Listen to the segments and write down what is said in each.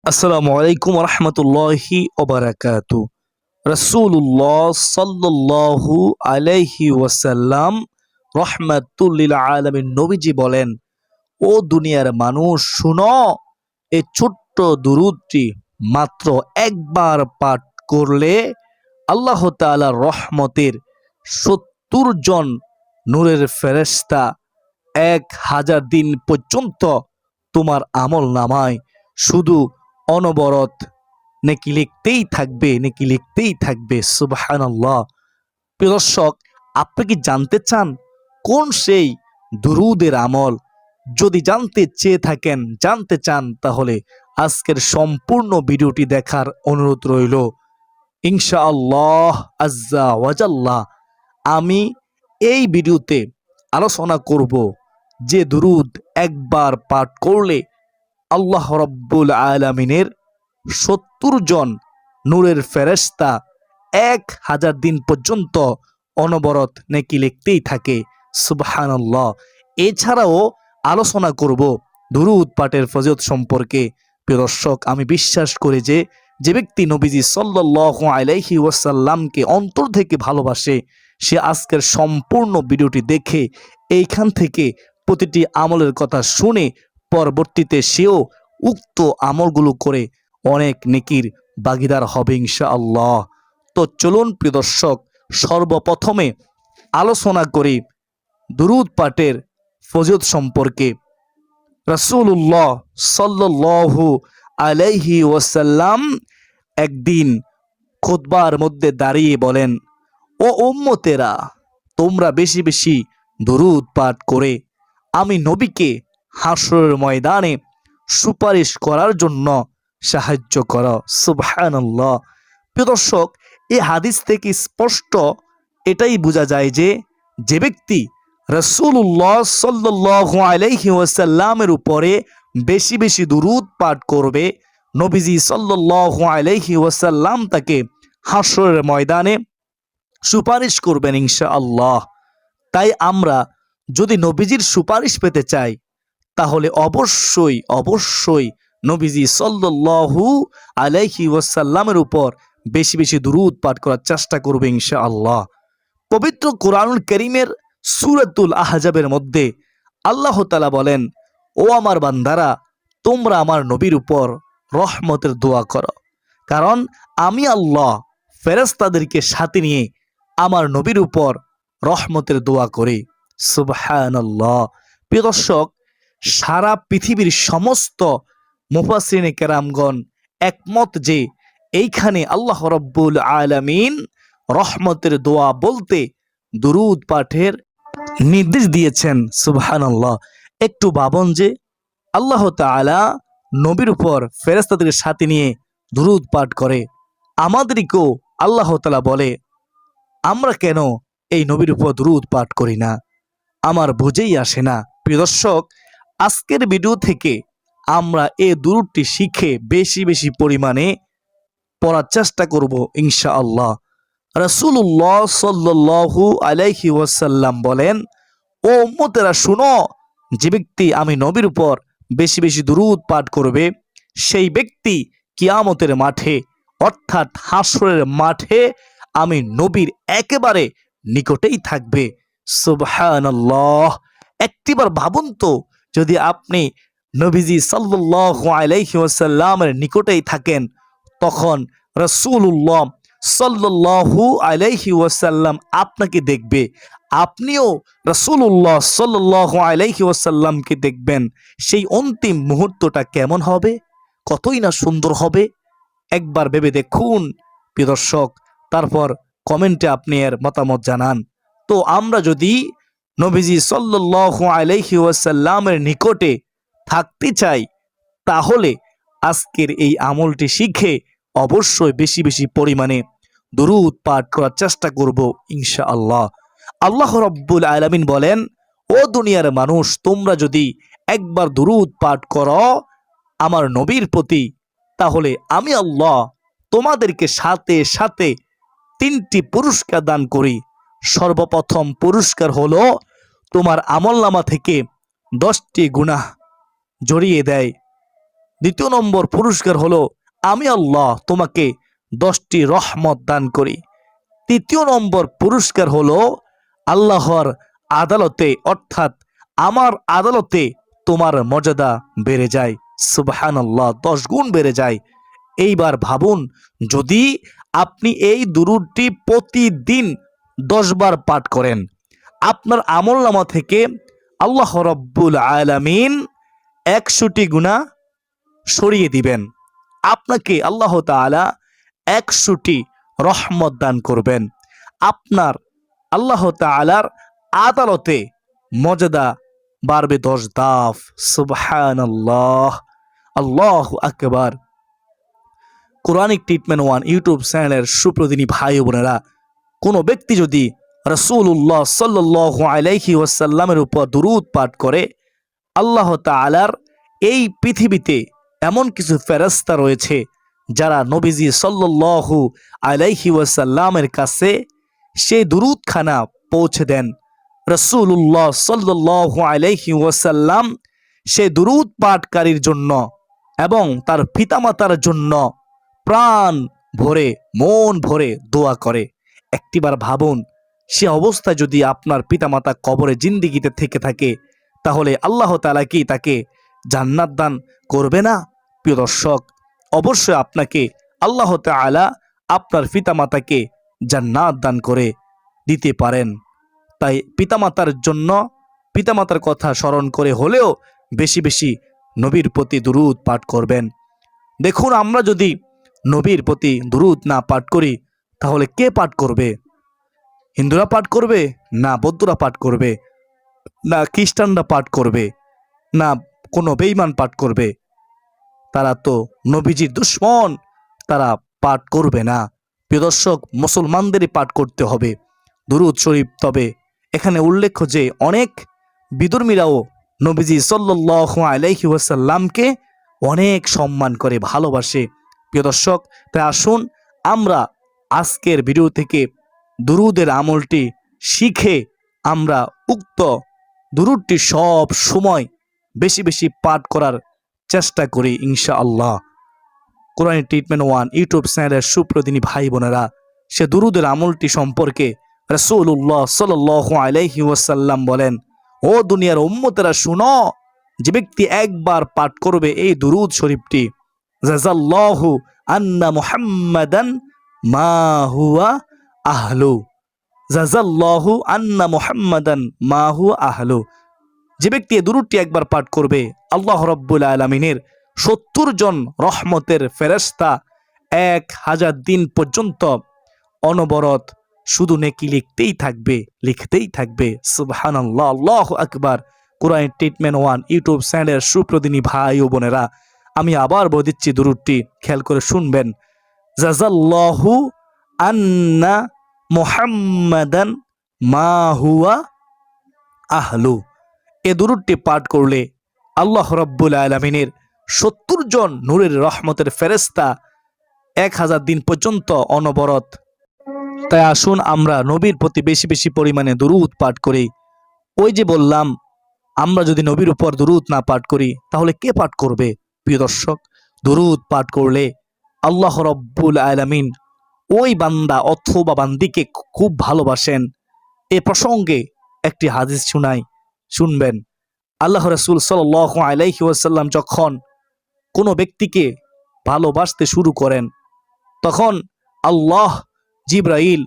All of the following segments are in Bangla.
আসসালামু আলাইকুম রহমতুল্লাহি ওবারাকাতু। রাসূলুল্লাহ সাল্লাল্লাহু আলাইহি ওয়াসাল্লাম রহমাতুল্লিল আলামিন নবীজি বলেন, ও দুনিয়ার মানুষ শুনো, এই ছোট্ট দুরূদটি মাত্র একবার পাঠ করলে আল্লাহ তাআলার রহমতের ৭০ জন নূরের ফেরেশতা ১,০০০ দিন পর্যন্ত তোমার আমল নামায় শুধু অনবরত নেকি লিখতেই থাকবে, নেকি লিখতেই থাকবে। সুবহানাল্লাহ। প্রিয় দর্শক, আপনি কি জানতে চান কোন সেই দুরূদের আমল? যদি জানতে চেয়ে থাকেন, জানতে চান, তাহলে আজকের সম্পূর্ণ ভিডিওটি দেখার অনুরোধ রইল। ইনশাআল্লাহ আজ্জা ওয়াজাল্লাহ আমি এই ভিডিওতে আলোচনা করব যে দুরূদ একবার পাঠ করলে আল্লাহ রাব্বুল আলামিনের ৭০ জন নূরের ফেরেশতা ১,০০০ দিন পর্যন্ত অনবরত নেকি লিখতেই থাকে। সুবহানাল্লাহ। এছাড়াও আলোচনা করব দুরূদ পাঠের ফজিলত সম্পর্কে। প্রিয় দর্শক, আমি বিশ্বাস করি যে যে ব্যক্তি নবীজি সাল্লাল্লাহু আলাইহি ওয়াসাল্লামকে অন্তর থেকে ভালোবাসে, সে আজকের সম্পূর্ণ ভিডিওটি দেখে এইখান থেকে প্রতিটি আমলের কথা শুনে পরবর্তীতে সেও উক্ত আমলগুলো করে অনেক নেকির ভাগীদার হবে ইনশাআল্লাহ। তো চলুন প্রিয় দর্শক, সর্বপ্রথমে আলোচনা করি দুরূদ পাঠের ফজিলত সম্পর্কে। রাসূলুল্লাহ সাল্লাল্লাহু আলাইহি ওয়াসাল্লাম একদিন খুতবার মধ্যে দাঁড়িয়ে বলেন, ও উম্মতেরা, তোমরা বেশি বেশি দুরূদ পাঠ করে আমি নবীকে হাসরের ময়দানে সুপারিশ করার জন্য সাহায্য করো। সুবহানাল্লাহ। প্রিয় দর্শক, এই হাদিস থেকে স্পষ্ট এটাই বোঝা যায় যে যে ব্যক্তি রাসূলুল্লাহ সাল্লাল্লাহু আলাইহি ওয়াসাল্লামের উপরে বেশি বেশি দুরূদ পাঠ করবে, নবীজি সাল্লাল্লাহু আলাইহি ওয়াসাল্লাম তাকে হাসরের ময়দানে সুপারিশ করবেন ইনশাআল্লাহ। তাই আমরা যদি নবীজির সুপারিশ পেতে চাই, তাহলে অবশ্যই অবশ্যই নবীজি সাল্লাল্লাহু আলাইহি ওয়াসাল্লামের উপর বেশি বেশি দুরূদ পাঠ করার চেষ্টা করবে ইনশাআল্লাহ। পবিত্র কোরআনুল কারীমের সূরাতুল আহজাবের মধ্যে আল্লাহ তাআলা বলেন, ও আমার বান্দারা, তোমরা আমার নবীর উপর রহমতের দোয়া করো, কারণ আমি আল্লাহ ফেরেশতাদেরকে সাথে নিয়ে আমার নবীর উপর রহমতের দোয়া করি। সুবহানাল্লাহ। প্রিয় দর্শক, সারা পৃথিবীর সমস্ত মুফাসসিরিনে কেরামগণ একমত যে এইখানে আল্লাহ রাব্বুল আলামিন রহমতের দোয়া বলতে দুরূদ পাঠের নির্দেশ দিয়েছেন। সুবহানাল্লাহ। একটু ভাবুন যে আল্লাহ তাআলা নবীর উপর ফেরেশতাদের সাথে নিয়ে দুরূদ পাঠ করে, আমাদেরকেও আল্লাহ তাআলা বলে, আমরা কেন এই নবীর উপর দুরূদ পাঠ করি না? আমার বুঝেই আসে না। প্রিয় দর্শক, আজকের ভিডিও থেকে আমরা এই দুরূদটি শিখে বেশি বেশি পরিমাণে পড়ার চেষ্টা করব ইনশাআল্লাহ। রাসূলুল্লাহ সাল্লাল্লাহু আলাইহি ওয়াসাল্লাম বলেন, ও উম্মতেরা শুনো, যে ব্যক্তি আমি নবীর উপর বেশি বেশি দুরূদ পাঠ করবে, সেই ব্যক্তি কিয়ামতের মাঠে অর্থাৎ হাসরের মাঠে আমি নবীর একেবারে নিকটেই থাকবে। সুবহানাল্লাহ। একটিবার ভাবুন তো, যদি আপনি নবীজি সাল্লাল্লাহু আলাইহি ওয়াসাল্লামের নিকটেই থাকেন, তখন রাসূলুল্লাহ সাল্লাল্লাহু আলাইহি ওয়াসাল্লাম আপনাকে দেখবে, আপনিও রাসূলুল্লাহ সাল্লাল্লাহু আলাইহি ওয়াসাল্লামকে দেখবেন। সেই অন্তিম মুহূর্তটা কেমন হবে, কতই না সুন্দর হবে। একবার ভেবে দেখুন প্রিয় দর্শক, তারপর কমেন্টে আপনি এর মতামত জানান। তো আমরা যদি নবীজি সাল্লাল্লাহু আলাইহি ওয়াসাল্লামের নিকটে থাকতে চাই, তাহলে আজকের এই আমলটি শিখে অবশ্যই বেশি বেশি পরিমাণে দুরূদ পাঠ করার চেষ্টা করব ইনশাআল্লাহ। আল্লাহ রাব্বুল আলামিন বলেন, ও দুনিয়ার মানুষ, তোমরা যদি একবার দুরূদ পাঠ করো আমার নবীর প্রতি, তাহলে আমি আল্লাহ তোমাদেরকে সাথে সাথে 3টি পুরস্কার দান করি। সর্বপ্রথম পুরস্কার হলো তোমার আমলনামা থেকে 10টি গুনাহ জড়িয়ে দেয়। দ্বিতীয় নম্বর পুরস্কার হলো আমি আল্লাহ তোমাকে 10টি রহমত দান করি। তৃতীয় নম্বর পুরস্কার হলো আল্লাহর আদালতে অর্থাৎ আমার আদালতে তোমার মর্যাদা বেড়ে যায়। সুবহানাল্লাহ, 10 গুণ বেড়ে যায়। এইবার ভাবুন, যদি আপনি এই দুরূদটি প্রতিদিন 10 বার পাঠ করেন, আপনার আমলনামা থেকে আল্লাহ রাব্বুল আলামিন 100টি গুনাহ সরিয়ে দিবেন। আপনাকে আল্লাহ তাআলা 100টি রহমত দান করবেন। আপনার আল্লাহ তাআলার আদালতে মর্যাদা বাড়বে 10 ধাপ। সুবহানাল্লাহ, আল্লাহু আকবার। কোরআনিক ট্রিটমেন্ট ওয়ান ইউটিউব চ্যানেলের সুপ্রদিনী ভাই ও বোনেরা, কোনো ব্যক্তি যদি রাসূলুল্লাহ সাল্লাল্লাহু আলাইহি ওয়াসাল্লামের উপর দুরূদ পাঠ করে, আল্লাহ তাআলার এই পৃথিবীতে এমন কিছু ফেরেশতা রয়েছে যারা নবীজি সাল্লাল্লাহু আলাইহি ওয়াসাল্লামের কাছে সেই দুরূদখানা পৌঁছে দেন। রাসূলুল্লাহ সাল্লাল্লাহু আলাইহি ওয়াসাল্লাম সেই দুরূদ পাঠকারীর জন্য এবং তার পিতামাতার জন্য প্রাণ ভরে মন ভরে দোয়া করে। একটিবার ভাবুন, সে অবস্থায় যদি আপনার পিতামাতা কবরে জিন্দেগিতে থেকে থাকে, তাহলে আল্লাহ তাআলা কি তাকে জান্নাত দান করবে না? প্রিয় দর্শক, অবশ্যই আপনাকে আল্লাহ তাআলা আপনার পিতামাতাকে জান্নাত দান করে দিতে পারেন। তাই পিতামাতার জন্য পিতামাতার কথা স্মরণ করে হলেও বেশি বেশি নবীর প্রতি দুরূদ পাঠ করবেন। দেখুন, আমরা যদি নবীর প্রতি দুরূদ না পাঠ করি, তাহলে কে পাঠ করবে? হিন্দুরা পাঠ করবে? না বৌদ্ধরা পাঠ করবে? না খ্রিস্টানরা পাঠ করবে? না কোনো বেঈমান পাঠ করবে? তারা তো নবীজির দুশমন, তারা পাঠ করবে না। প্রিয় দর্শক, মুসলমানদেরই পাঠ করতে হবে দুরূদ শরীফ। তবে এখানে উল্লেখ্য যে অনেক বিধর্মীরাও নবীজি সাল্লাল্লাহু আলাইহি ওয়াসাল্লামকে অনেক সম্মান করে, ভালোবাসে। প্রিয় দর্শক, তাই আসুন আমরা আজকের ভিডিও থেকে দুরূদের আমলটি শিখে আমরা উক্ত দুরূদটি সব সময় বেশি বেশি পাঠ করার চেষ্টা করি ইনশাআল্লাহ। কোরআনিক ট্রিটমেন্ট ওয়ান ইউটিউব চ্যানেলের সুপ্রদিনী ভাই বোনেরা, সে দুরূদের আমলটি সম্পর্কে রাসূলুল্লাহ সাল্লাল্লাহু আলাইহি ওয়াসাল্লাম বলেন, ও দুনিয়ার উম্মতেরা শুনো, যে ব্যক্তি একবার পাঠ করবে এই দুরূদ শরীফটি, জাযাল্লাহু আন্না মুহাম্মাদান মা হুয়া আহলু, জাযাল্লাহু আন্না মুহাম্মাদান মা হুয়া আহলু। যে ব্যক্তি এই দুরূদটি একবার পাঠ করবে, আল্লাহ রাব্বুল আলামিনের 70 জন রহমতের ফেরেশতা 1000 দিন পর্যন্ত অনবরত শুধু নেকি লিখতেই থাকবে। সুবহানাল্লাহ, আল্লাহু আকবার। কোরআন ট্রিটমেন্ট ওয়ান ইউটিউব চ্যানেলের সুপ্রদিনী ভাই ও বোনেরা, আমি আবার বলে দিচ্ছি দুরূদটি, খেয়াল করে শুনবেন। জাযাল্লাহু আন্না মুহাম্মাদান মা হুয়া আহলু। এ দুরূদটি পাঠ করলে আল্লাহ রাব্বুল আলামিনের 70 জন নূরের রহমতের ফেরেশতা 1000 দিন পর্যন্ত অনবরত। তাই আসুন আমরা নবীর প্রতি বেশি বেশি পরিমাণে দুরূদ পাঠ করি। ওই যে বললাম, আমরা যদি নবীর উপর দুরূদ না পাঠ করি, তাহলে কে পাঠ করবে? প্রিয় দর্শক, দুরূদ পাঠ করলে আল্লাহ রাব্বুল আলামিন ওই বান্দা অথবা বান্দিকে খুব ভালোবাসেন। এ প্রসঙ্গে একটি হাদিস শুনবেন। আল্লাহ রাসূল সাল্লাল্লাহু আলাইহি ওয়াসাল্লাম যখন কোনো ব্যক্তিকে ভালোবাসতে শুরু করেন, তখন আল্লাহ জিবরাইল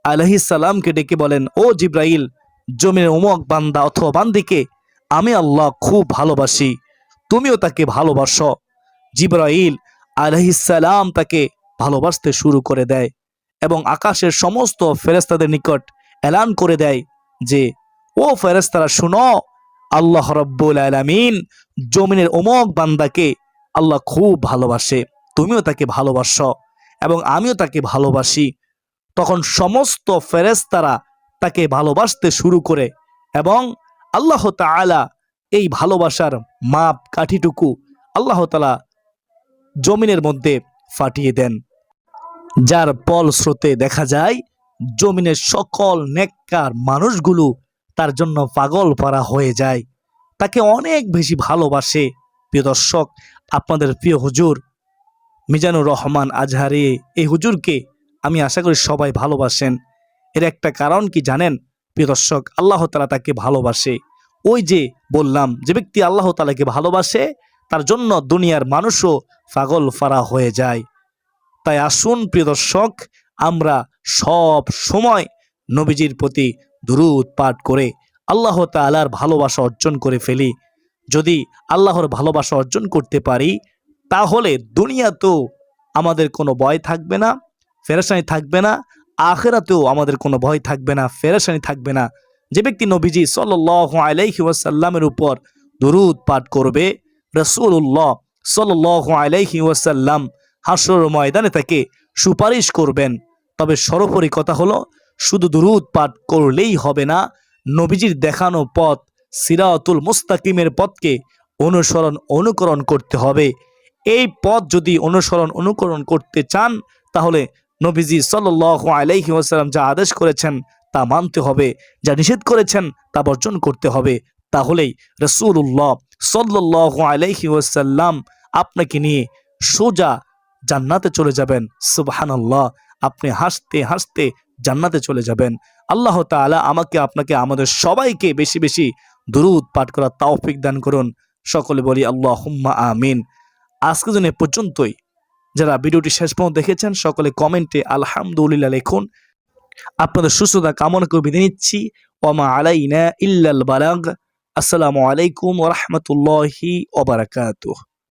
আলাইহিস সালামকে ডেকে বলেন, ও জিবরাইল, জমিনের অমুক বান্দা অথবা বান্দিকে আমি আল্লাহ খুব ভালোবাসি, তুমিও তাকে ভালোবাসো। জিবরাইল আলাইহিস সালাম তাকে ভালোবাসতে শুরু করে দেয় এবং আকাশের সমস্ত ফেরেশতাদের নিকট এলান করে দেয় যে, ও ফেরেশতারা শুনো, আল্লাহ রাব্বুল আলামিন জমিনের অমুক বান্দাকে আল্লাহ খুব ভালোবাসে, তুমিও তাকে ভালোবাসো এবং আমিও তাকে ভালোবাসি। তখন সমস্ত ফেরেশতারা তাকে ভালোবাসতে শুরু করে এবং আল্লাহ তাআলা এই ভালোবাসার মাপ কাঠিটুকু আল্লাহ তাআলা জমিনের মধ্যে ফাটিয়ে দেন, যার ফলস্রোতে দেখা যায় জমিনের সকল নেককার মানুষগুলো তার জন্য পাগল পারা হয়ে যায়, তাকে অনেক বেশি ভালোবাসে। প্রিয় দর্শক, আপনাদের প্রিয় হুজুর মিজানুর রহমান আজহারি, এই হুজুরকে আমি আশা করি সবাই ভালোবাসেন। এর একটা কারণ কি জানেন প্রিয় দর্শক? আল্লাহ তাআলা তাকে ভালোবাসে। ওই যে বললাম, যে ব্যক্তি আল্লাহ তাআলাকে ভালোবাসে তার জন্য দুনিয়ার মানুষও পাগল ফারা হয়ে যায়। তাই আসুন প্রিয় দর্শক, আমরা সব সময় নবীজির প্রতি দুরূদ পাঠ করে আল্লাহ তাআলার ভালোবাসা অর্জন করে ফেলি। যদি আল্লাহর ভালোবাসা অর্জন করতে পারি তাহলে দুনিয়াতেও আমাদের কোনো ভয় থাকবে না, পেরেশানি থাকবে না, আখিরাতেও আমাদের কোনো ভয় থাকবে না, পেরেশানি থাকবে না। যে ব্যক্তি নবীজি সাল্লাল্লাহু আলাইহি ওয়াসাল্লামের উপর দুরূদ পাঠ করবে, রাসূলুল্লাহ সাল্লাল্লাহু আলাইহি ওয়াসাল্লাম হাসরের ময়দানে তাকে সুপারিশ করবেন। তবে সর্বোপরি কথা হলো, শুধু দুরূদ পাঠ করলেই হবে না, নবীজির দেখানো পথ সিরাতুল মুস্তাকিমের পথকে অনুকরণ করতে হবে। এই পথ যদি অনুকরণ করতে চান তাহলে নবীজি সাল্লাল্লাহু আলাইহি ওয়াসাল্লাম যা আদেশ করেছেন তা মানতে হবে, যা নিষেধ করেছেন তা বর্জন করতে হবে। তাহলেই রাসূলুল্লাহ সাল্লাল্লাহু আলাইহি ওয়াসাল্লাম আপনাকে নিয়ে সোজা জান্নাতে চলে যাবেন। সুবহানাল্লাহ, আপনি হাসতে হাসতে জান্নাতে চলে যাবেন। আল্লাহ তাআলা আমাকে, আপনাকে, আমাদের সবাইকে বেশি বেশি দুরূদ পাঠ করার তৌফিক দান করুন। সকলে বলি আল্লাহুম্মা আমিন। আজকের জন্য এ পর্যন্তই। যারা ভিডিওটি শেষ পর্যন্ত দেখেছেন সকলে কমেন্টে আলহামদুলিল্লাহ লিখুন। আপনাদের সুস্থতা কামনা করে বিদায় নিচ্ছি। ওয়ামা আলাইনা ইল্লাল বালাগ। আসসালামু আলাইকুম ওয়া রাহমাতুল্লাহি ওয়া বারাকাতুহু।